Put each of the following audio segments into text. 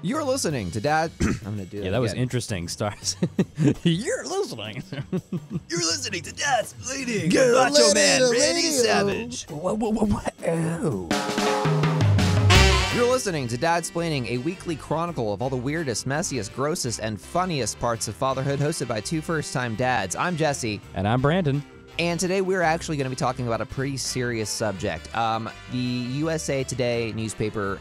You're listening to Dad. I'm gonna do that. Yeah, that was interesting, Stars. You're listening. You're listening to Dadsplaining. Macho Man Randy Savage. You're listening to Dadsplaining, a weekly chronicle of all the weirdest, messiest, grossest, and funniest parts of fatherhood, hosted by two first-time dads. I'm Jesse. And I'm Brandon. And today we're actually going to be talking about a pretty serious subject. The USA Today newspaper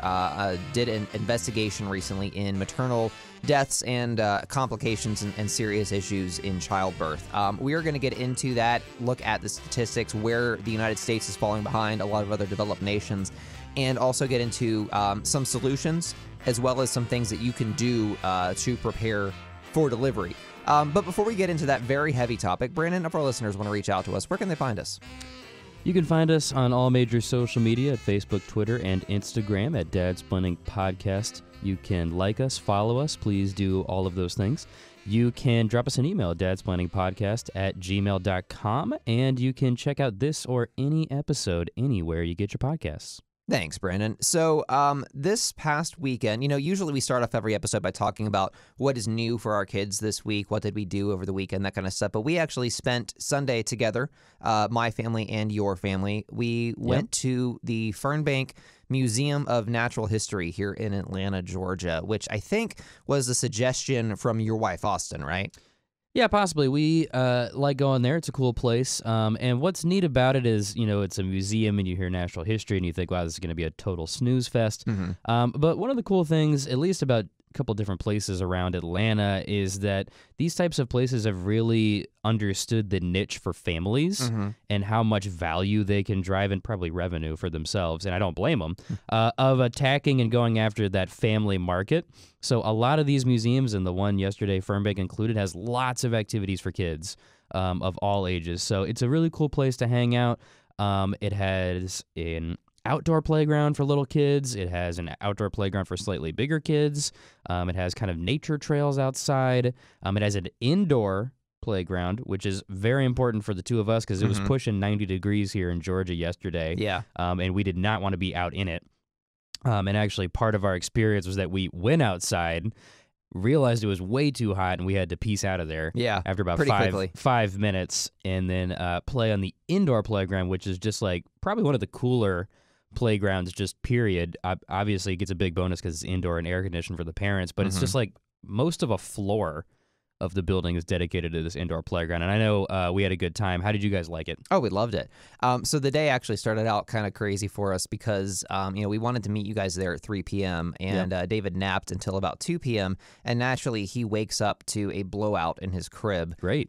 did an investigation recently in maternal deaths and complications and serious issues in childbirth. We are going to get into that, look at the statistics, where the United States is falling behind a lot of other developed nations, and also get into some solutions as well as some things that you can do to prepare for delivery. But before we get into that very heavy topic, Brandon, if our listeners want to reach out to us, where can they find us? You can find us on all major social media at Facebook, Twitter, and Instagram at Dadsplaining Podcast. You can like us, follow us. Please do all of those things. You can drop us an email at dadsplainingpodcast@gmail.com, and you can check out this or any episode anywhere you get your podcasts. Thanks, Brandon. So this past weekend, usually we start off every episode by talking about what is new for our kids this week, what did we do over the weekend, that kind of stuff. But we actually spent Sunday together, my family and your family. We went to the Fernbank Museum of Natural History here in Atlanta, Georgia, which I think was a suggestion from your wife, Austin, right? Yeah, possibly. We like going there. It's a cool place. And what's neat about it is, it's a museum and you hear natural history and you think, wow, this is going to be a total snooze fest. Mm-hmm. But one of the cool things, at least about a couple different places around Atlanta, is that these types of places have really understood the niche for families and how much value they can drive and probably revenue for themselves, and I don't blame them, of attacking and going after that family market. So a lot of these museums, and the one yesterday, Fernbank included, has lots of activities for kids of all ages. So it's a really cool place to hang out. It has an outdoor playground for little kids. It has an outdoor playground for slightly bigger kids. It has kind of nature trails outside. It has an indoor playground, which is very important for the two of us because it was pushing 90 degrees here in Georgia yesterday. Yeah. And we did not want to be out in it. And actually part of our experience was that we went outside, realized it was way too hot, and we had to peace out of there after about five minutes, and then play on the indoor playground, which is just like probably one of the cooler playgrounds, just period. Obviously, it gets a big bonus because it's indoor and air conditioned for the parents, but it's just like most of a floor of the building is dedicated to this indoor playground, and I know we had a good time. How did you guys like it? Oh, we loved it. So the day actually started out kind of crazy for us because, we wanted to meet you guys there at 3 p.m., and David napped until about 2 p.m., and naturally he wakes up to a blowout in his crib. Great.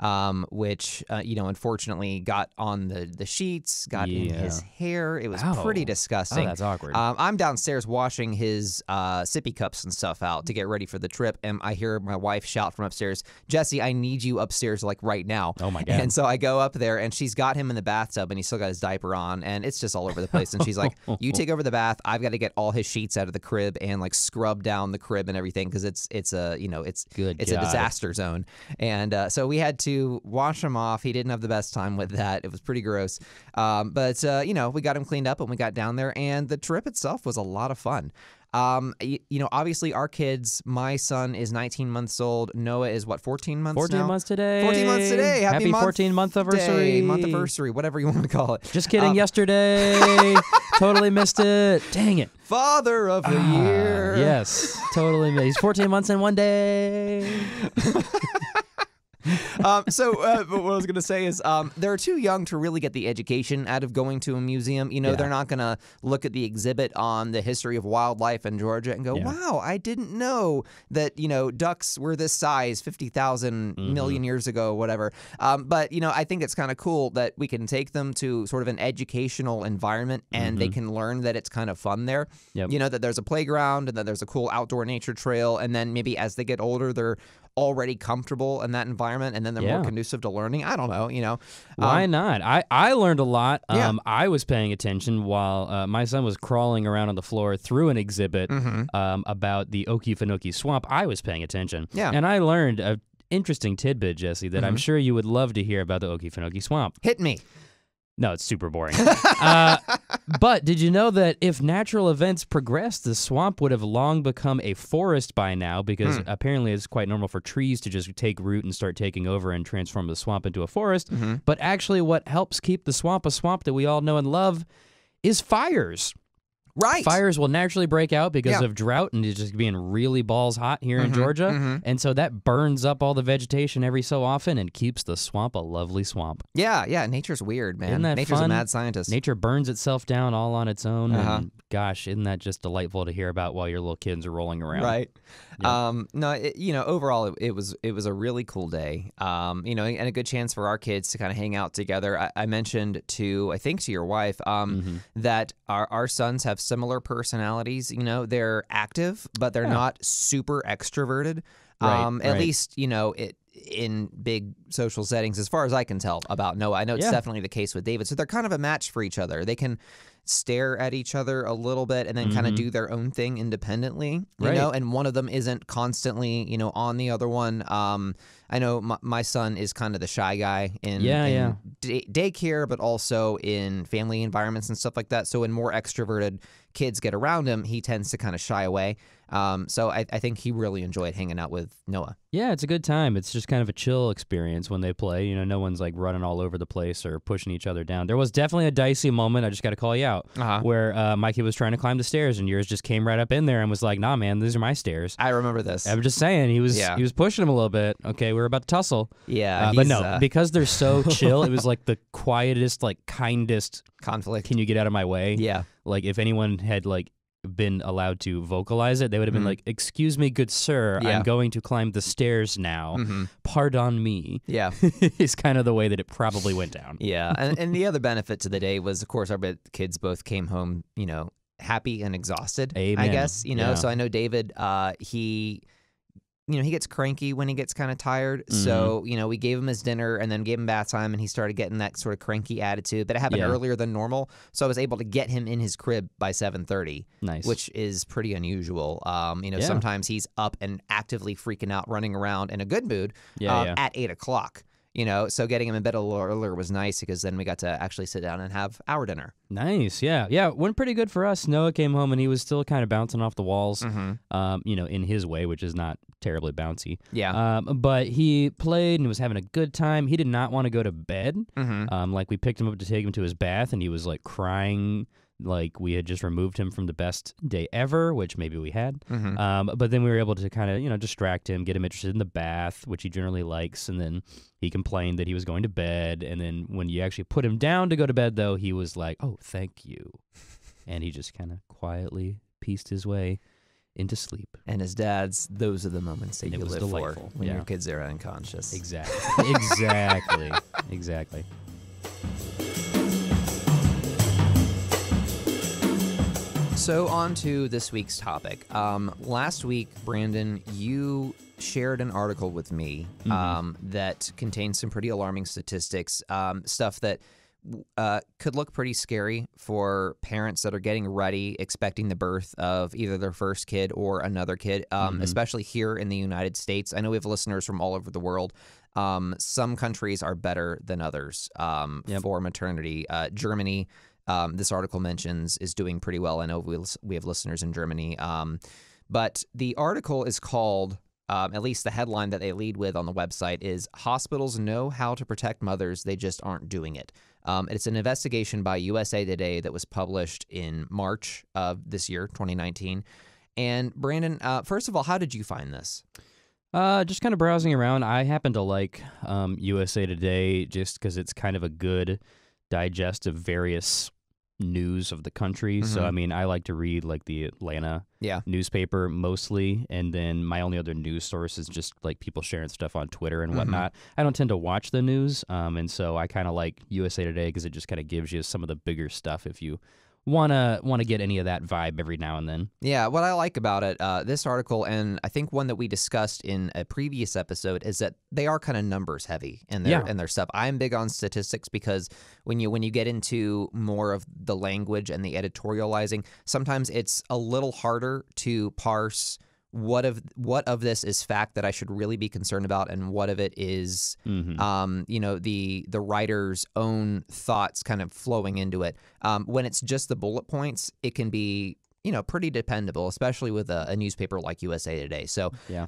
Which, unfortunately got on the sheets, got in his hair. It was pretty disgusting. Oh, that's awkward. I'm downstairs washing his sippy cups and stuff out to get ready for the trip, and I hear my wife shout from upstairs, "Jesse, I need you upstairs like right now." Oh my God. And so I go up there and she's got him in the bathtub and he's still got his diaper on and it's just all over the place. And she's like, "You take over the bath. I've got to get all his sheets out of the crib and like scrub down the crib and everything because it's a disaster zone." And so we had to wash him off. He didn't have the best time with that. It was pretty gross. But we got him cleaned up and we got down there, and the trip itself was a lot of fun. Obviously our kids, my son is 19 months old. Noah is 14 months 14 now? months today. 14 months today. Happy 14-month anniversary. Month-iversary, whatever you want to call it. Just kidding, yesterday. Totally missed it. Dang it. Father of the year. Yes, totally missed. He's 14 months and 1 day. But what I was going to say is they're too young to really get the education out of going to a museum. They're not going to look at the exhibit on the history of wildlife in Georgia and go, wow, I didn't know that, ducks were this size 50,000 million years ago, whatever. But I think it's kind of cool that we can take them to sort of an educational environment and they can learn that it's kind of fun there. Yep. That there's a playground and that there's a cool outdoor nature trail. And then maybe as they get older, they're already comfortable in that environment, and then they're more conducive to learning. I don't know, Why not? I learned a lot. I was paying attention while my son was crawling around on the floor through an exhibit about the Okefenokee Swamp. I was paying attention. Yeah. And I learned an interesting tidbit, Jesse, that I'm sure you would love to hear about the Okefenokee Swamp. Hit me. No, it's super boring. But did you know that if natural events progressed, the swamp would have long become a forest by now, because apparently it's quite normal for trees to just take root and start taking over and transform the swamp into a forest. But actually what helps keep the swamp a swamp that we all know and love is fires. Right. Fires will naturally break out because of drought and it's just being really balls hot here in Georgia. And so that burns up all the vegetation every so often and keeps the swamp a lovely swamp. Yeah. Nature's weird, man. Isn't that Nature's fun? a mad scientist. Nature burns itself down all on its own. And gosh, isn't that just delightful to hear about while your little kids are rolling around? Right. Yeah. No, overall, it was a really cool day. And a good chance for our kids to kind of hang out together. I mentioned I think to your wife, that our sons have similar personalities. They're active, but they're not super extroverted. At least, in big social settings, as far as I can tell about Noah. I know it's definitely the case with David. So they're kind of a match for each other. They can stare at each other a little bit and then kind of do their own thing independently, you know, and one of them isn't constantly, on the other one. I know my son is kind of the shy guy in daycare, but also in family environments and stuff like that. So when more extroverted kids get around him, he tends to kind of shy away. So I think he really enjoyed hanging out with Noah. Yeah, it's a good time. It's just kind of a chill experience when they play. No one's like running all over the place or pushing each other down. There was definitely a dicey moment, I just got to call you out, where my kid was trying to climb the stairs and yours just came right up in there and was like, nah, man, these are my stairs. I remember this. I'm just saying, he was pushing him a little bit. Okay, we were about to tussle. Yeah. But no, because they're so chill, it was like the quietest, like kindest conflict. Can you get out of my way? Yeah. Like if anyone had been allowed to vocalize it, they would have been like, excuse me, good sir, I'm going to climb the stairs now. Pardon me. Yeah. Is kind of the way that it probably went down. Yeah. And the other benefit to the day was, of course, our kids both came home, happy and exhausted, Amen. I guess, So I know David, he gets cranky when he gets kind of tired. So, we gave him his dinner and then gave him bath time, and he started getting that sort of cranky attitude. But it happened earlier than normal. So I was able to get him in his crib by 7:30. Nice. Which is pretty unusual. Sometimes he's up and actively freaking out, running around in a good mood at 8 o'clock. So getting him in bed a little earlier was nice because then we got to actually sit down and have our dinner. Nice, yeah. Yeah, went pretty good for us. Noah came home and he was still kind of bouncing off the walls, in his way, which is not terribly bouncy. Yeah. But he played and was having a good time. He did not want to go to bed. We picked him up to take him to his bath and he was crying like we had just removed him from the best day ever, which maybe we had. But then we were able to kind of, distract him, get him interested in the bath, which he generally likes. And then he complained that he was going to bed. And then when you actually put him down to go to bed, though, he was like, oh, thank you. And he just kind of quietly pieced his way into sleep. And as dads, those are the moments that you live delightful. for when your kids are unconscious. Exactly. Exactly. So on to this week's topic. Last week, Brandon, you shared an article with me that contains some pretty alarming statistics, stuff that could look pretty scary for parents that are getting ready, expecting the birth of either their first kid or another kid, especially here in the United States. I know we have listeners from all over the world. Some countries are better than others for maternity. Germany, this article mentions, is doing pretty well. I know we have listeners in Germany. But the article is called, at least the headline that they lead with on the website is, Hospitals Know How to Protect Mothers, They Just Aren't Doing It. It's an investigation by USA Today that was published in March of this year, 2019. And Brandon, first of all, how did you find this? Just kind of browsing around. I happen to like USA Today just because it's kind of a good digest of various news of the country. So, I mean, I like to read the Atlanta newspaper mostly, and then my only other news source is just people sharing stuff on Twitter and whatnot. I don't tend to watch the news, and so I kind of like USA Today because it just kind of gives you some of the bigger stuff if you want to get any of that vibe every now and then. Yeah, what I like about it, this article, and I think one that we discussed in a previous episode, is that they are kind of numbers heavy in their stuff. I'm big on statistics because when you get into more of the language and the editorializing, sometimes it's a little harder to parse what of this is fact that I should really be concerned about, and what of it is, the writer's own thoughts kind of flowing into it. When it's just the bullet points, it can be, pretty dependable, especially with a newspaper like USA Today. So, Yeah.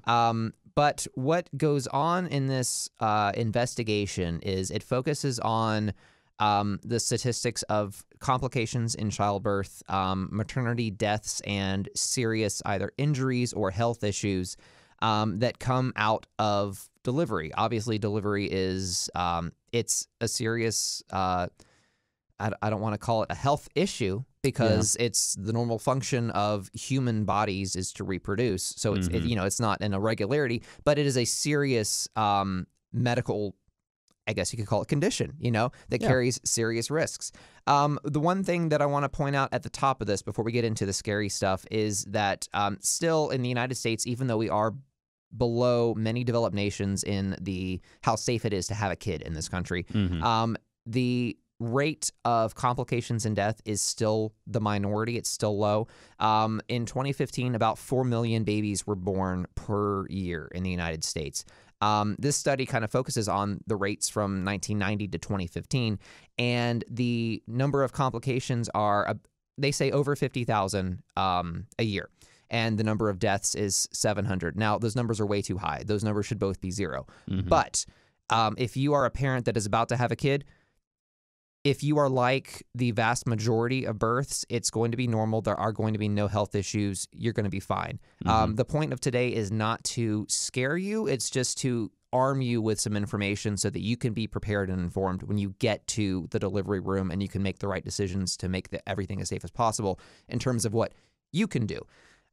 But what goes on in this investigation is it focuses on the statistics of complications in childbirth, maternity deaths, and serious either injuries or health issues that come out of delivery. Obviously, delivery is it's a serious. I don't want to call it a health issue because it's the normal function of human bodies is to reproduce. So it's it's not an irregularity, but it is a serious medical, I guess you could call it, condition, that carries serious risks. The one thing that I want to point out at the top of this before we get into the scary stuff is that still in the United States, even though we are below many developed nations in how safe it is to have a kid in this country, the rate of complications and death is still the minority. It's still low. In 2015, about 4 million babies were born per year in the United States. This study kind of focuses on the rates from 1990 to 2015, and the number of complications are, they say, over 50,000 a year, and the number of deaths is 700. Now, those numbers are way too high. Those numbers should both be zero. But if you are a parent that is about to have a kid, if you are like the vast majority of births, it's going to be normal. There are going to be no health issues. You're going to be fine. The point of today is not to scare you. It's just to arm you with some information so that you can be prepared and informed when you get to the delivery room, and you can make the right decisions to make everything as safe as possible in terms of what you can do.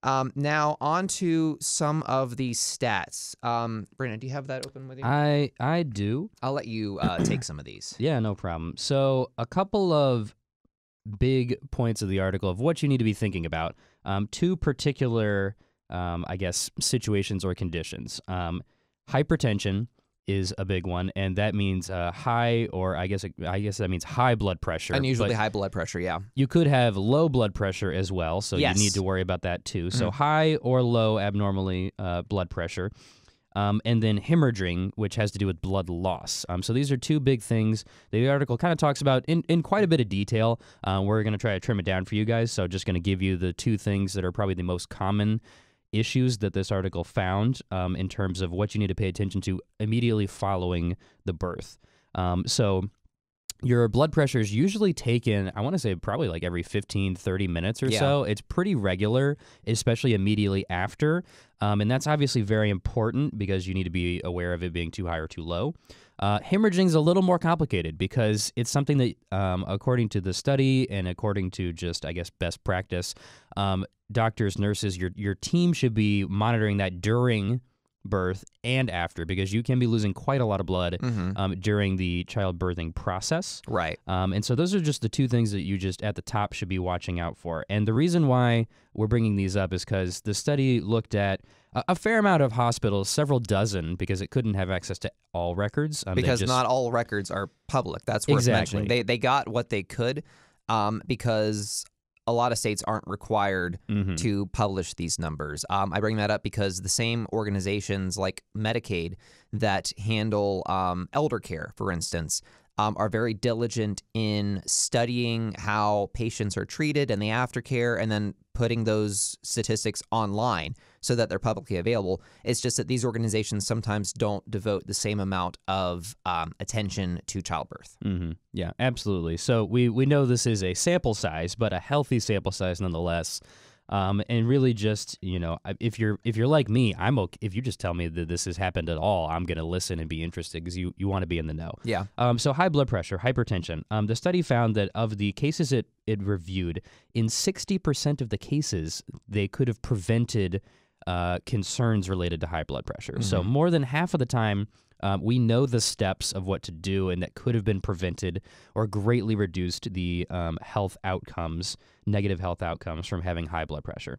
Now, on to some of the stats. Brandon, do you have that open with you? I do. I'll let you take some of these. Yeah, no problem. So a couple of big points of the article of what you need to be thinking about. Two particular, situations or conditions. Hypertension is a big one, and that means high, or I guess that means high blood pressure. Unusually high blood pressure, yeah. You could have low blood pressure as well, so you need to worry about that too. So high or low abnormally blood pressure. And then hemorrhaging, which has to do with blood loss. So these are two big things the article kind of talks about in quite a bit of detail. We're going to try to trim it down for you guys, so just going to give you the two things that are probably the most common issues that this article found in terms of what you need to pay attention to immediately following the birth. So your blood pressure is usually taken, I want to say probably like every 15, 30 minutes or so. It's pretty regular, especially immediately after. And that's obviously very important because you need to be aware of it being too high or too low. Hemorrhaging is a little more complicated because it's something that, according to the study and according to just, I guess, best practice, doctors, nurses, your team should be monitoring that during birth and after, because you can be losing quite a lot of blood during the childbirthing process. Right. And so those are just the two things that you just at the top should be watching out for. And the reason why we're bringing these up is because the study looked at a fair amount of hospitals, several dozen, because it couldn't have access to all records. Because not all records are public. That's worth mentioning. They got what they could because a lot of states aren't required to publish these numbers. I bring that up because the same organizations like Medicaid that handle elder care, for instance, are very diligent in studying how patients are treated and the aftercare, and then putting those statistics online so that they're publicly available. It's just that these organizations sometimes don't devote the same amount of attention to childbirth. Yeah, absolutely. So we know this is a sample size, but a healthy sample size nonetheless. And really just, if you're like me, I'm okay. If you just tell me that this has happened at all, I'm going to listen and be interested because you want to be in the know. Yeah. So high blood pressure, hypertension. The study found that of the cases it reviewed, in 60% of the cases, they could have prevented concerns related to high blood pressure. So more than half of the time, we know the steps of what to do, and that could have been prevented or greatly reduced the negative health outcomes from having high blood pressure.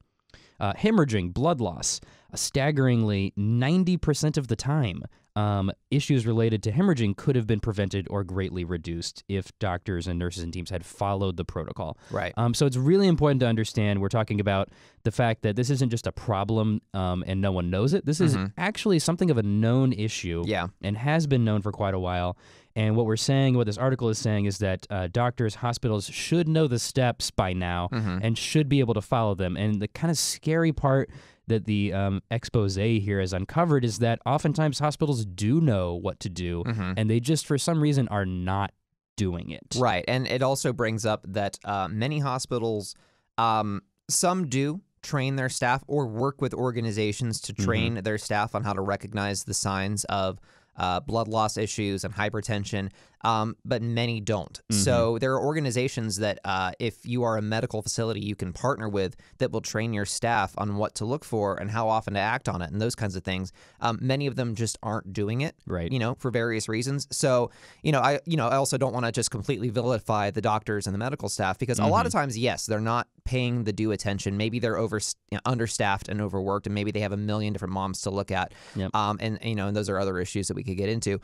Hemorrhaging, blood loss. staggeringly 90% of the time, issues related to hemorrhaging could have been prevented or greatly reduced if doctors and nurses and teams had followed the protocol. Right. So it's really important to understand we're talking about the fact that this isn't just a problem and no one knows it. This is actually something of a known issue and has been known for quite a while. And what we're saying, what this article is saying, is that doctors, hospitals should know the steps by now and should be able to follow them. And the kind of scary part that the expose here has uncovered is that oftentimes hospitals do know what to do, and they just, for some reason, are not doing it. Right. And it also brings up that many hospitals, some do train their staff or work with organizations to train their staff on how to recognize the signs of blood loss issues and hypertension, but many don't. So there are organizations that if you are a medical facility you can partner with that will train your staff on what to look for and how often to act on it and those kinds of things. Many of them just aren't doing it, right? For various reasons. So, I also don't want to just completely vilify the doctors and the medical staff because a lot of times, yes, they're not paying the due attention. Maybe they're understaffed and overworked, and maybe they have a million different moms to look at. And those are other issues that we could get into.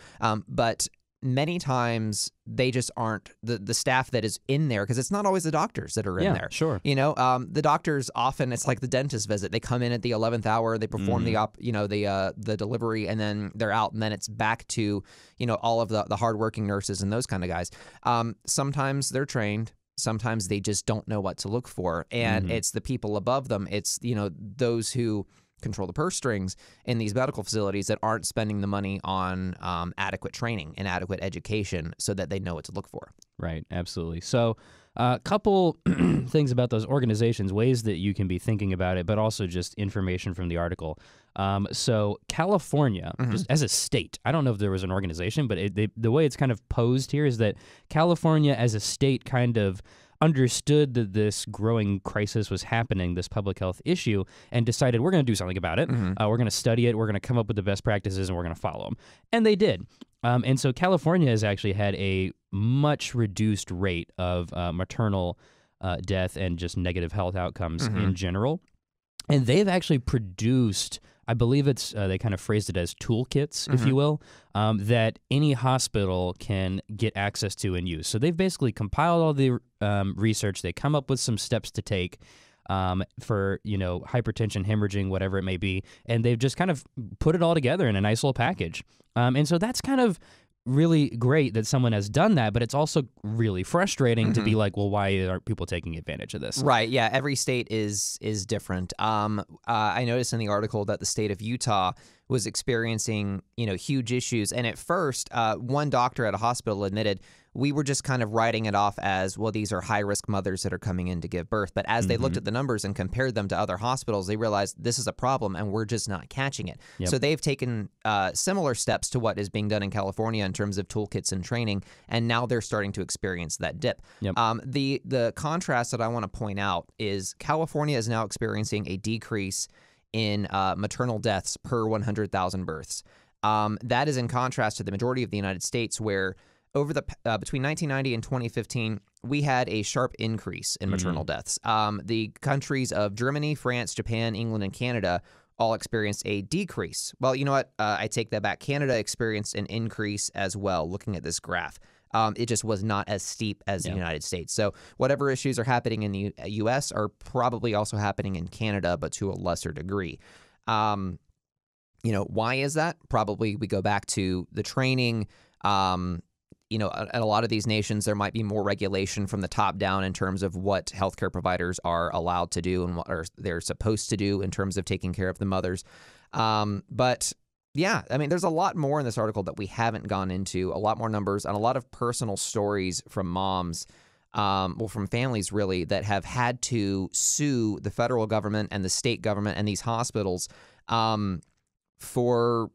But many times they just aren't the staff that is in there, because it's not always the doctors that are in there. Sure. The doctors often, it's like the dentist visit. They come in at the 11th hour, they perform the delivery, and then they're out, and then it's back to, all of the hardworking nurses and those kind of guys. Sometimes they're trained. Sometimes they just don't know what to look for. And it's the people above them. It's, those who control the purse strings in these medical facilities that aren't spending the money on adequate training and adequate education so that they know what to look for. Right, absolutely. So a couple things about those organizations, ways that you can be thinking about it, but also just information from the article. So California, just as a state, I don't know if there was an organization, but the way it's kind of posed here is that California as a state kind of understood that this growing crisis was happening, this public health issue, and decided we're going to do something about it. We're going to study it. We're going to come up with the best practices, and we're going to follow them. And they did. And so California has actually had a much reduced rate of maternal death and just negative health outcomes in general. And they've actually produced, I believe it's, they kind of phrased it as toolkits, if you will, that any hospital can get access to and use. So they've basically compiled all the research. They come up with some steps to take for, hypertension, hemorrhaging, whatever it may be. And they've just kind of put it all together in a nice little package. And so that's kind of really great that someone has done that, but it's also really frustrating to be like, well, why aren't people taking advantage of this? Right. Yeah. Every state is different. I noticed in the article that the state of Utah was experiencing, huge issues. And at first, one doctor at a hospital admitted, we were just kind of writing it off as, well, these are high-risk mothers that are coming in to give birth. But as they looked at the numbers and compared them to other hospitals, they realized this is a problem and we're just not catching it. So they've taken similar steps to what is being done in California in terms of toolkits and training, and now they're starting to experience that dip. The contrast that I want to point out is California is now experiencing a decrease in maternal deaths per 100,000 births. That is in contrast to the majority of the United States, where over the between 1990 and 2015, we had a sharp increase in maternal deaths. The countries of Germany, France, Japan, England, and Canada all experienced a decrease. Well, you know what? I take that back. Canada experienced an increase as well, looking at this graph. It just was not as steep as the United States. So whatever issues are happening in the U.S. are probably also happening in Canada, but to a lesser degree. Why is that? Probably we go back to the training. At a lot of these nations, there might be more regulation from the top down in terms of what healthcare providers are allowed to do and what they're supposed to do in terms of taking care of the mothers. But yeah, I mean, there's a lot more in this article that we haven't gone into, a lot more numbers and a lot of personal stories from moms, from families really, that have had to sue the federal government and the state government and these hospitals for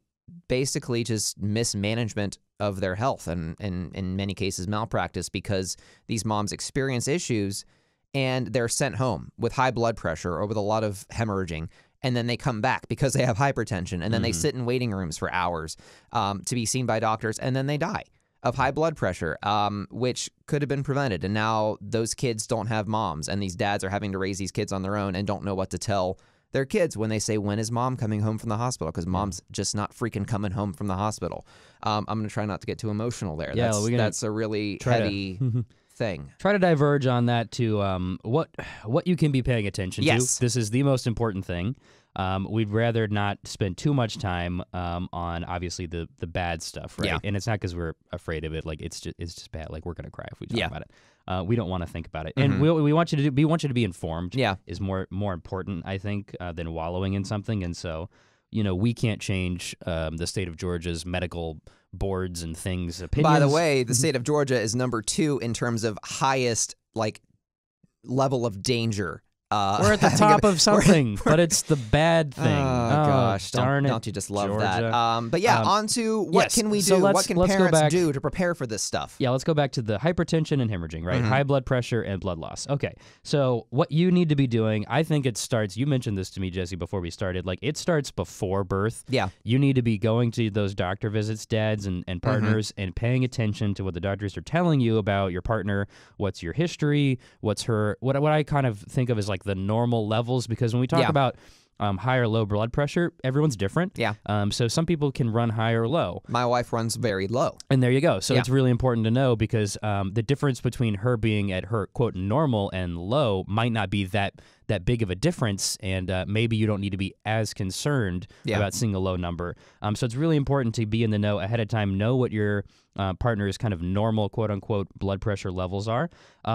basically just mismanagement of their health and in many cases malpractice, because these moms experience issues and they're sent home with high blood pressure or with a lot of hemorrhaging. And then they come back because they have hypertension, and then they sit in waiting rooms for hours to be seen by doctors, and then they die of high blood pressure, which could have been prevented. And now those kids don't have moms, and these dads are having to raise these kids on their own and don't know what to tell their kids when they say, when is mom coming home from the hospital? Because mom's just not freaking coming home from the hospital. I'm going to try not to get too emotional there. Yeah, that's a really heavy thing. Try to diverge on that to what you can be paying attention to. This is the most important thing. We'd rather not spend too much time on obviously the bad stuff, right? Yeah. And it's not because we're afraid of it. Like it's just bad. Like we're gonna cry if we talk about it. We don't want to think about it, and we want you to be informed. Yeah, is more important, I think, than wallowing in something. And so, we can't change the state of Georgia's medical boards and things. Opinions. By the way, the state of Georgia is number 2 in terms of highest level of danger. We're at the top of something, but it's the bad thing. Oh gosh, darn it. Don't you just love Georgia. that? But yeah, on to what can we do? So what can parents do to prepare for this stuff? Yeah, let's go back to the hypertension and hemorrhaging, right? High blood pressure and blood loss. Okay, so what you need to be doing, I think it starts, you mentioned this to me, Jesse, before we started, it starts before birth. Yeah. You need to be going to those doctor visits, dads and partners, and paying attention to what the doctors are telling you about your partner, what's your history, what's her, what I kind of think of as the normal levels, because when we talk about high or low blood pressure, everyone's different. Yeah. So some people can run high or low. My wife runs very low. And there you go. So it's really important to know, because the difference between her being at her, quote, normal and low might not be that big of a difference, and maybe you don't need to be as concerned about seeing a low number. So it's really important to be in the know ahead of time, know what your partner's kind of normal, quote-unquote, blood pressure levels are.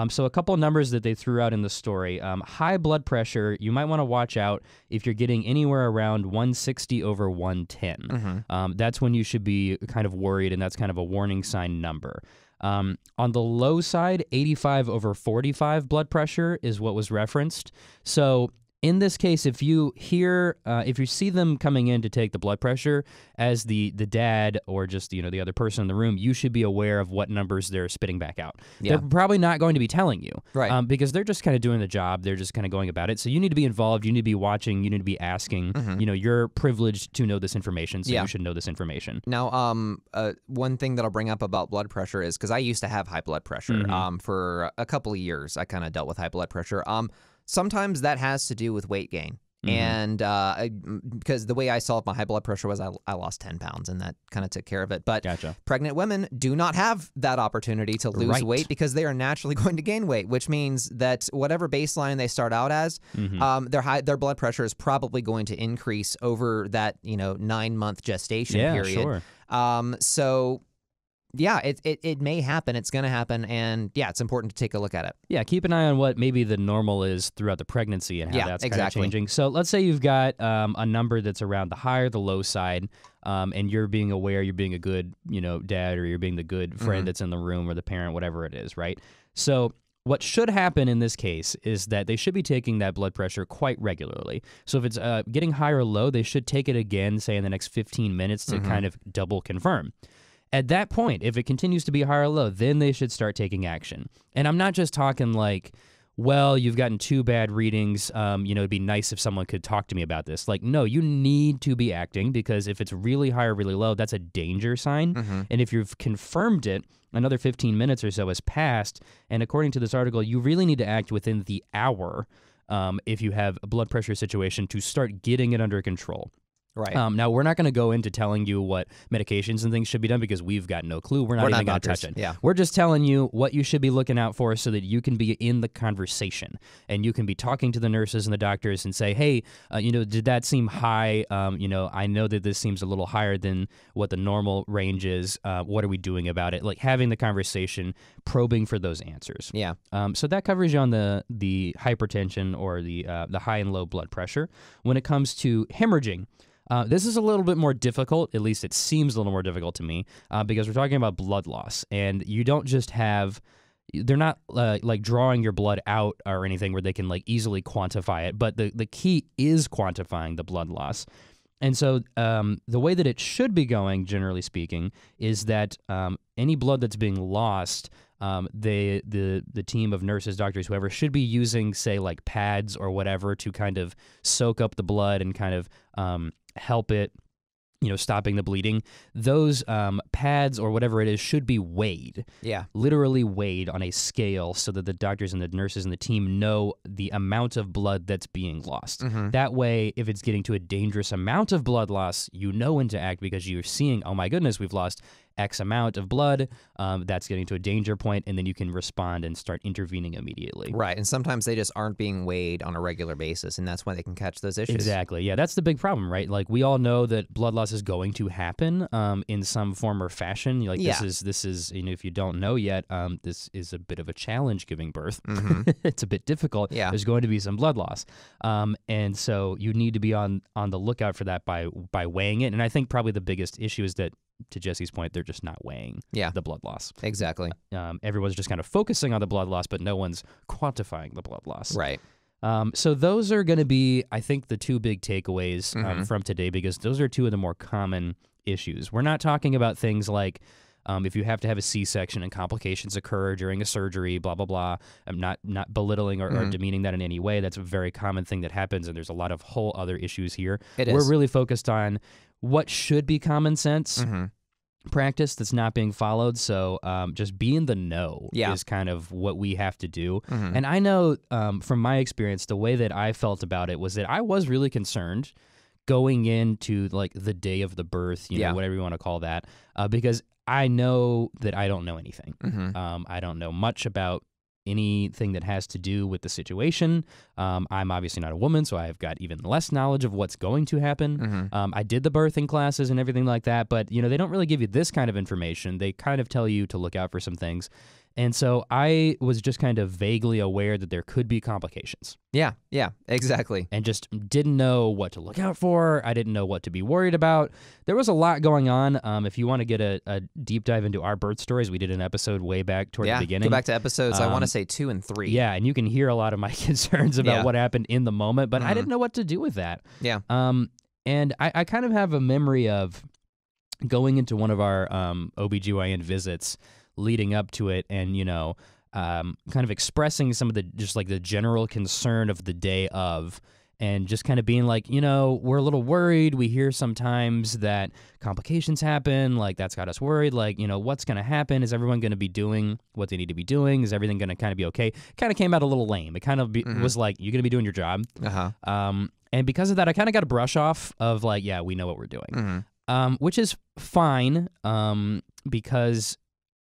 So a couple numbers that they threw out in the story. High blood pressure, you might want to watch out if you're getting anywhere around 160 over 110. That's when you should be kind of worried, and that's kind of a warning sign number. On the low side, 85 over 45 blood pressure is what was referenced. So in this case, if you see them coming in to take the blood pressure as the dad or just the other person in the room, you should be aware of what numbers they're spitting back out. Yeah. They're probably not going to be telling you, right? Because they're just kind of doing the job. They're just kind of going about it. So you need to be involved. You need to be watching. You need to be asking. You're privileged to know this information, so you should know this information. Now, one thing that I'll bring up about blood pressure is, because I used to have high blood pressure for a couple of years. I kind of dealt with high blood pressure. Sometimes that has to do with weight gain. And because the way I solved my high blood pressure was I lost 10 pounds, and that kind of took care of it. But pregnant women do not have that opportunity to lose weight, because they are naturally going to gain weight, which means that whatever baseline they start out as, their blood pressure is probably going to increase over that 9-month gestation period. Sure. So yeah, it may happen. It's going to happen, and it's important to take a look at it. Yeah, keep an eye on what maybe the normal is throughout the pregnancy and how that's kind of changing. So let's say you've got a number that's around the high or the low side, and you're being aware, you're being a good dad, or you're being the good friend that's in the room, or the parent, whatever it is, right? So what should happen in this case is that they should be taking that blood pressure quite regularly. So if it's getting high or low, they should take it again, say in the next 15 minutes to kind of double confirm. At that point, if it continues to be high or low, then they should start taking action. And I'm not just talking you've gotten 2 bad readings, it'd be nice if someone could talk to me about this. No, you need to be acting, because if it's really high or really low, that's a danger sign. And if you've confirmed it, another 15 minutes or so has passed, and according to this article, you really need to act within the hour if you have a blood pressure situation, to start getting it under control. Right. Now, we're not going to go into telling you what medications and things should be done, because we've got no clue. We're not even going to touch it. Yeah. We're just telling you what you should be looking out for, so that you can be in the conversation, and you can be talking to the nurses and the doctors and say, hey, did that seem high? I know that this seems a little higher than what the normal range is. What are we doing about it? Having the conversation, probing for those answers. Yeah. So that covers you on the hypertension or the high and low blood pressure. When it comes to hemorrhaging, this is a little bit more difficult, at least it seems a little more difficult to me, because we're talking about blood loss, and you don't just have, they're not drawing your blood out or anything where they can easily quantify it, but the key is quantifying the blood loss. And so the way that it should be going, generally speaking, is that any blood that's being lost, the team of nurses, doctors, whoever, should be using, say, pads or whatever to kind of soak up the blood and kind of help it stopping the bleeding, those pads or whatever it is should be weighed. Yeah. Literally weighed on a scale so that the doctors and the nurses and the team know the amount of blood that's being lost. That way, if it's getting to a dangerous amount of blood loss, you know when to act because you're seeing, oh my goodness, we've lost X amount of blood, that's getting to a danger point, and then you can respond and start intervening immediately. Right, and sometimes they just aren't being weighed on a regular basis, and that's why they can catch those issues. Exactly, yeah, that's the big problem, right? Like, we all know that blood loss is going to happen in some form or fashion. Like, this is if you don't know yet, this is a bit of a challenge giving birth. It's a bit difficult. Yeah. There's going to be some blood loss. And so you need to be on the lookout for that by weighing it. And I think probably the biggest issue is that, to Jesse's point, they're just not weighing the blood loss. Exactly. Everyone's just kind of focusing on the blood loss, but no one's quantifying the blood loss. Right. So those are going to be, I think, the two big takeaways from today, because those are two of the more common issues. We're not talking about things like if you have to have a C-section and complications occur during a surgery, blah, blah, blah. I'm not belittling or demeaning that in any way. That's a very common thing that happens, and there's a lot of whole other issues here. We're really focused on what should be common sense practice that's not being followed. So just be in the know is kind of what we have to do. And I know from my experience, the way that I felt about it was that I was really concerned going into like the day of the birth, you know, whatever you want to call that, because I know that I don't know anything. I don't know much about anything that has to do with the situation. I'm obviously not a woman, so I've got even less knowledge of what's going to happen. I did the birthing classes and everything like that, but they don't really give you this kind of information. They kind of tell you to look out for some things. And so I was just kind of vaguely aware that there could be complications. Yeah, exactly. And just didn't know what to look out for. I didn't know what to be worried about. There was a lot going on. If you want to get a deep dive into our birth stories, we did an episode way back toward the beginning. Go back to episodes, I want to say 2 and 3. Yeah, and you can hear a lot of my concerns about what happened in the moment, but I didn't know what to do with that. Yeah. And I kind of have a memory of going into one of our OBGYN visits leading up to it, and kind of expressing some of the just like the general concern of the day of, and just kind of being like, we're a little worried. We hear sometimes that complications happen, like that's got us worried. Like, what's going to happen? Is everyone going to be doing what they need to be doing? Is everything going to kind of be okay? Kind of came out a little lame. It kind of was like, you going to be doing your job. And because of that, I kind of got a brush off of like, yeah, we know what we're doing, which is fine, because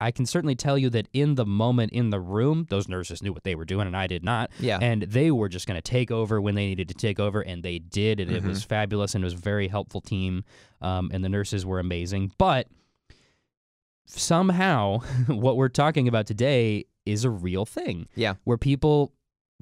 I can certainly tell you that in the moment in the room, those nurses knew what they were doing and I did not. Yeah. And they were just going to take over when they needed to take over, and they did, and it was fabulous, and it was a very helpful team, and the nurses were amazing. But somehow what we're talking about today is a real thing. Yeah. Where people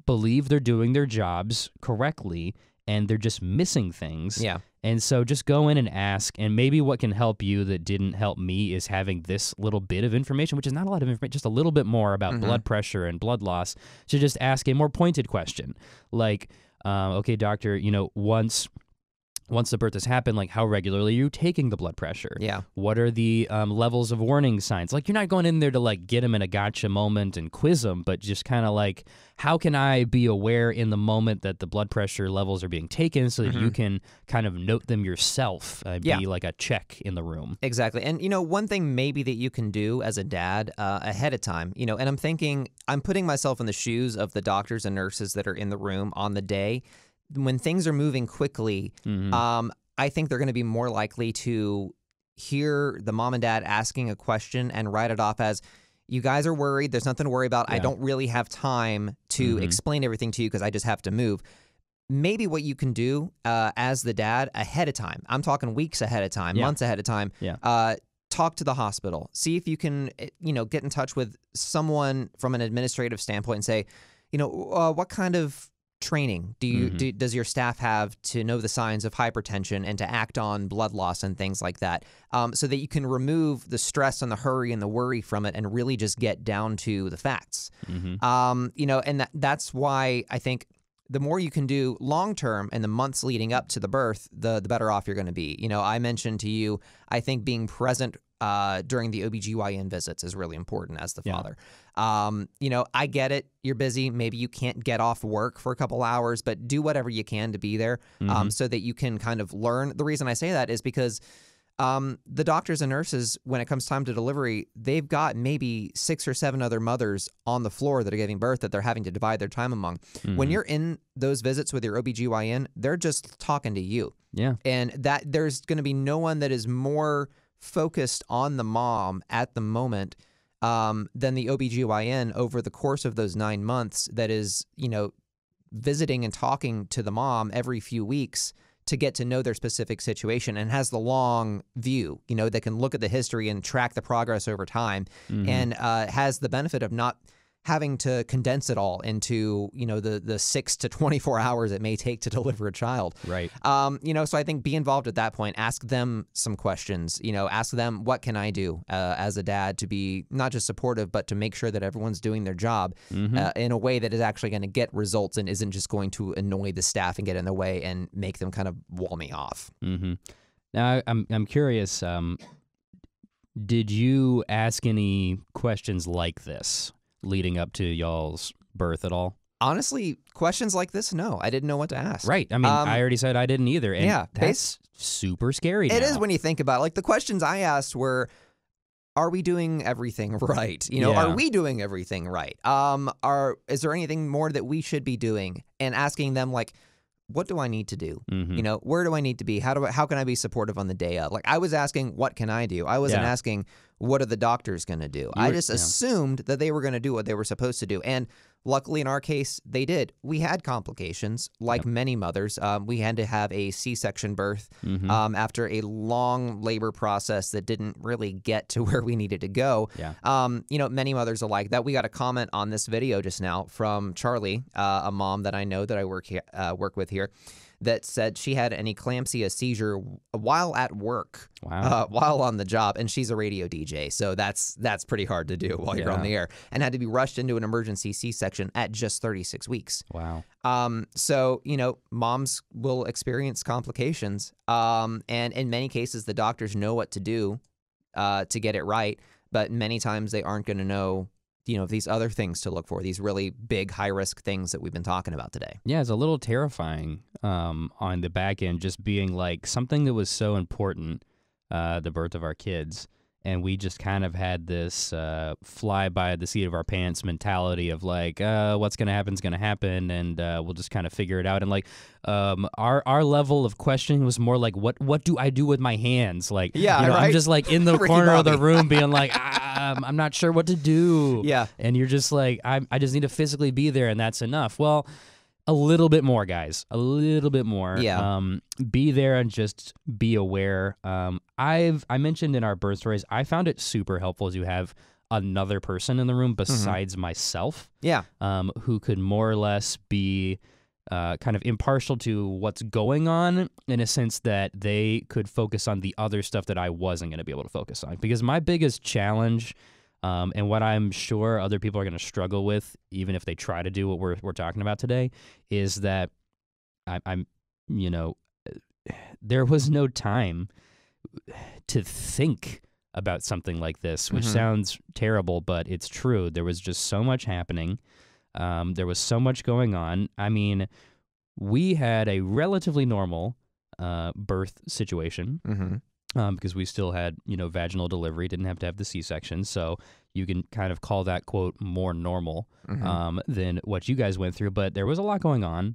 believe they're doing their jobs correctly, and they're just missing things. Yeah. And so just go in and ask, and maybe what can help you that didn't help me is having this little bit of information, which is not a lot of information, just a little bit more about blood pressure and blood loss, to just ask a more pointed question. Like, okay, doctor, once the birth has happened, like how regularly are you taking the blood pressure? Yeah. What are the levels of warning signs? Like, you're not going in there to like get them in a gotcha moment and quiz them, but just kind of like, how can I be aware in the moment that the blood pressure levels are being taken so that you can kind of note them yourself, be like a check in the room? Exactly. And, one thing maybe that you can do as a dad ahead of time, and I'm putting myself in the shoes of the doctors and nurses that are in the room on the day. When things are moving quickly, I think they're going to be more likely to hear the mom and dad asking a question and write it off as, you guys are worried, there's nothing to worry about, I don't really have time to explain everything to you because I just have to move. Maybe what you can do as the dad ahead of time, I'm talking weeks ahead of time, months ahead of time, talk to the hospital. See if you can, get in touch with someone from an administrative standpoint and say, what kind of training does your staff have to know the signs of hypertension and to act on blood loss and things like that, so that you can remove the stress and the hurry and the worry from it and really just get down to the facts. And that's why I think the more you can do long term and the months leading up to the birth, the better off you're going to be. You know, I mentioned to you, I think being present during the OBGYN visits is really important as the father. You know, I get it. You're busy. Maybe you can't get off work for a couple hours, but do whatever you can to be there so that you can kind of learn. The reason I say that is because the doctors and nurses, when it comes time to delivery, they've got maybe 6 or 7 other mothers on the floor that are giving birth that they're having to divide their time among. When you're in those visits with your OBGYN, they're just talking to you. Yeah. And that there's going to be no one that is more focused on the mom at the moment than the OBGYN over the course of those 9 months that is, you know, visiting and talking to the mom every few weeks to get to know their specific situation and has the long view, you know, that can look at the history and track the progress over time and has the benefit of not having to condense it all into, you know, the 6 to 24 hours it may take to deliver a child. Right. You know, so I think be involved at that point. Ask them some questions, you know, ask them, what can I do as a dad to be not just supportive, but to make sure that everyone's doing their job in a way that is actually going to get results and isn't just going to annoy the staff and get in their way and make them kind of wall me off. Now, I'm curious, did you ask any questions like this leading up to y'all's birth at all? Honestly, questions like this, no. I didn't know what to ask. Right. I mean, I already said I didn't either. And yeah, that's super scary now. It is when you think about it. Like, the questions I asked were, are we doing everything right? You know, are we doing everything right? Is there anything more that we should be doing? And asking them, like, what do I need to do? You know, where do I need to be? How can I be supportive on the day of? Like, I was asking, what can I do? I wasn't asking, what are the doctors going to do? I just assumed that they were going to do what they were supposed to do. And luckily, in our case, they did. We had complications, like many mothers. We had to have a C-section birth after a long labor process that didn't really get to where we needed to go. You know, many mothers are like that. We got a comment on this video just now from Charlie, a mom that I know that I work with here, that said she had an eclampsia seizure while at work, while on the job, and she's a radio DJ, so that's pretty hard to do while you're on the air, and had to be rushed into an emergency C-section at just 36 weeks. Wow. So, you know, moms will experience complications, and in many cases, the doctors know what to do to get it right, but many times they aren't going to know, you know, these other things to look for, these really big, high-risk things that we've been talking about today. Yeah, it's a little terrifying on the back end, just being like something that was so important, the birth of our kids, and we just kind of had this fly by the seat of our pants mentality of like, what's going to happen is going to happen, and we'll just kind of figure it out. And like, our level of questioning was more like, what do I do with my hands? Like, yeah, you know, right? I'm just like in the corner of the room being like, I'm not sure what to do. Yeah. And you're just like, I just need to physically be there, and that's enough. Well, a little bit more, guys. A little bit more. Yeah. Be there and just be aware. I mentioned in our birth stories, I found it super helpful to have another person in the room besides myself. Yeah. Who could more or less be kind of impartial to what's going on, in a sense that they could focus on the other stuff that I wasn't going to be able to focus on. Because my biggest challenge, and what I'm sure other people are going to struggle with, even if they try to do what we're talking about today, is that I'm you know, there was no time to think about something like this, which sounds terrible, but it's true. There was just so much happening. There was so much going on. I mean, we had a relatively normal birth situation. Because we still had, you know, vaginal delivery, didn't have to have the C-section, so you can kind of call that, quote, more normal than what you guys went through. But there was a lot going on,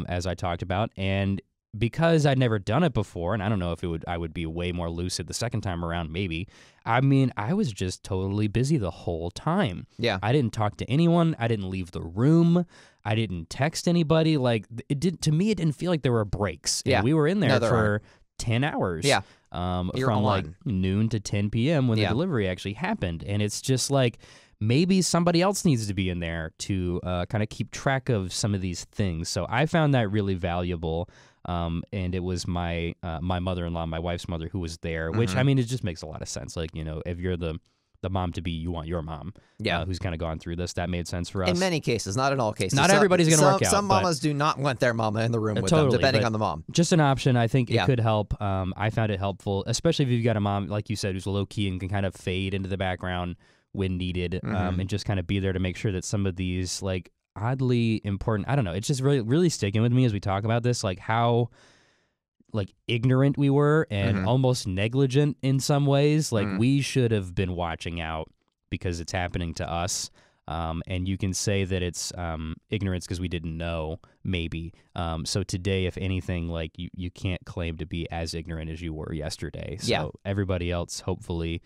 as I talked about, and because I'd never done it before, and I don't know if I would be way more lucid the second time around, maybe. I mean, I was just totally busy the whole time. Yeah. I didn't talk to anyone. I didn't leave the room. I didn't text anybody. Like, to me, it didn't feel like there were breaks. Yeah. And we were in there for 10 hours. Yeah. From on. like noon to 10 p.m. when the delivery actually happened. And it's just like, maybe somebody else needs to be in there to kind of keep track of some of these things. So I found that really valuable. And it was my mother-in-law, my wife's mother, who was there, which, I mean, it just makes a lot of sense. Like, you know, if you're the the mom to be you want your mom. Yeah. Who's kind of gone through this. That made sense for us. In many cases, not in all cases. Not everybody's going to work out. Some mamas do not want their mama in the room with totally, them, depending on the mom. Just an option. I think it could help. I found it helpful, especially if you've got a mom, like you said, who's low-key and can kind of fade into the background when needed, and just kind of be there to make sure that some of these, like, oddly important, I don't know, it's just really, really sticking with me as we talk about this, like how like ignorant we were and almost negligent in some ways. Like we should have been watching out because it's happening to us. And you can say that it's ignorance because we didn't know, maybe. So today, if anything, like you can't claim to be as ignorant as you were yesterday. So everybody else, hopefully,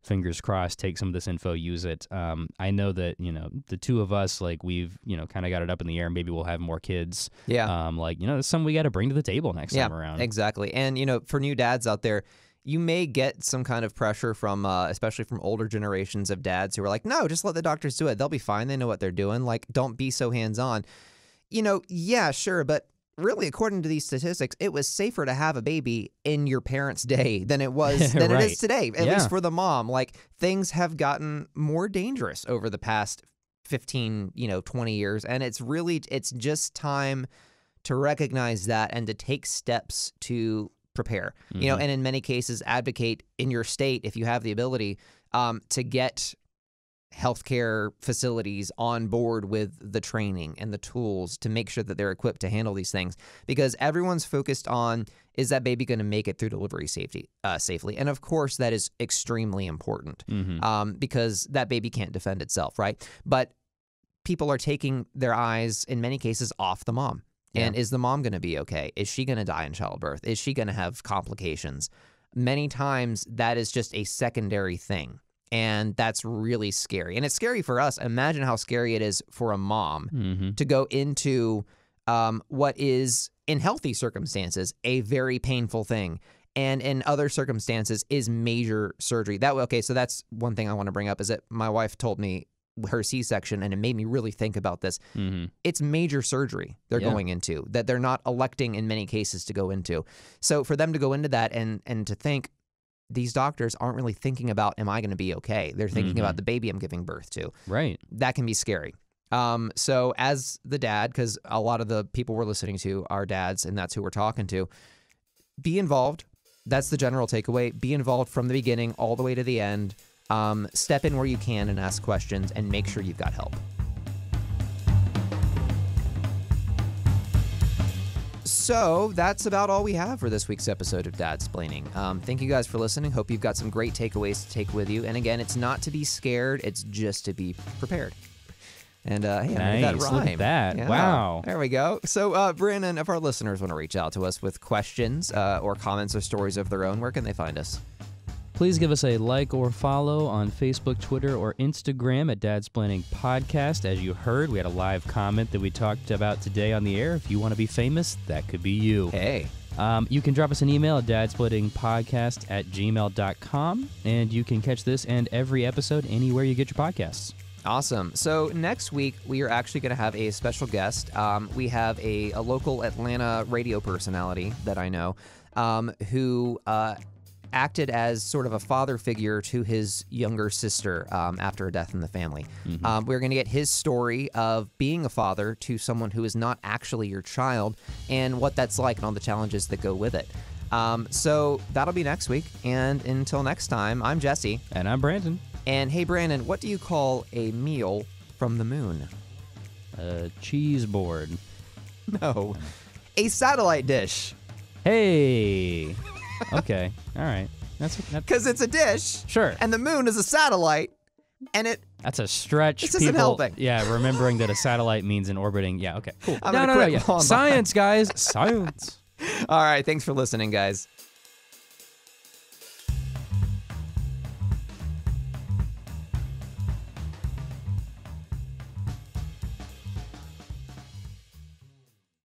fingers crossed, take some of this info, use it. I know that, the two of us, like we've, kind of got it up in the air. Maybe we'll have more kids. Yeah. Like, there's something we got to bring to the table next time around. Exactly. And, for new dads out there, you may get some kind of pressure from, especially from older generations of dads who are like, no, just let the doctors do it. They'll be fine. They know what they're doing. Like, don't be so hands-on. Yeah, sure. But really, according to these statistics, it was safer to have a baby in your parents' day than it was than it is today, at least for the mom. Like, things have gotten more dangerous over the past 15, 20 years. And it's just time to recognize that and to take steps to prepare, and in many cases advocate in your state, if you have the ability, to get healthcare facilities on board with the training and the tools to make sure that they're equipped to handle these things, because everyone's focused on, is that baby going to make it through delivery safely? And of course, that is extremely important, because that baby can't defend itself, right? But people are taking their eyes, in many cases, off the mom. And is the mom going to be okay? Is she going to die in childbirth? Is she going to have complications? Many times that is just a secondary thing. And that's really scary. And it's scary for us. Imagine how scary it is for a mom to go into what is, in healthy circumstances, a very painful thing. And in other circumstances is major surgery. So that's one thing I want to bring up, is that my wife told me her C-section, and it made me really think about this. It's major surgery they're going into, that they're not electing in many cases to go into. So for them to go into that and to think, these doctors aren't really thinking about, am I going to be okay? They're thinking about the baby I'm giving birth to. Right. That can be scary. So as the dad, because a lot of the people we're listening to are dads, and that's who we're talking to, be involved. That's the general takeaway. Be involved from the beginning all the way to the end. Step in where you can and ask questions, and make sure you've got help. So that's about all we have for this week's episode of Dadsplaining. Thank you guys for listening. Hope you've got some great takeaways to take with you. And again, it's not to be scared. It's just to be prepared. And hey, I made that rhyme. Look at that. Yeah. Wow. There we go. So, Brandon, if our listeners want to reach out to us with questions or comments or stories of their own, where can they find us? Please give us a like or follow on Facebook, Twitter, or Instagram at Dadsplaining Podcast. As you heard, we had a live comment that we talked about today on the air. If you want to be famous, that could be you. Hey. You can drop us an email at dadsplaitingpodcast@gmail.com, and you can catch this and every episode anywhere you get your podcasts. Awesome. So next week, we are actually going to have a special guest. We have a local Atlanta radio personality that I know who acted as sort of a father figure to his younger sister after a death in the family. We're going to get his story of being a father to someone who is not actually your child, and what that's like and all the challenges that go with it. So that'll be next week. And until next time, I'm Jesse. And I'm Brandon. And hey, Brandon, what do you call a meal from the moon? A cheese board. No. A satellite dish. Hey. Okay. All right. That's because it's a dish. Sure. And the moon is a satellite, and that's a stretch. This isn't helping. Yeah, remembering that a satellite means an orbiting. Yeah. Okay. Cool. No. Yeah. Science, guys. Science. All right. Thanks for listening, guys.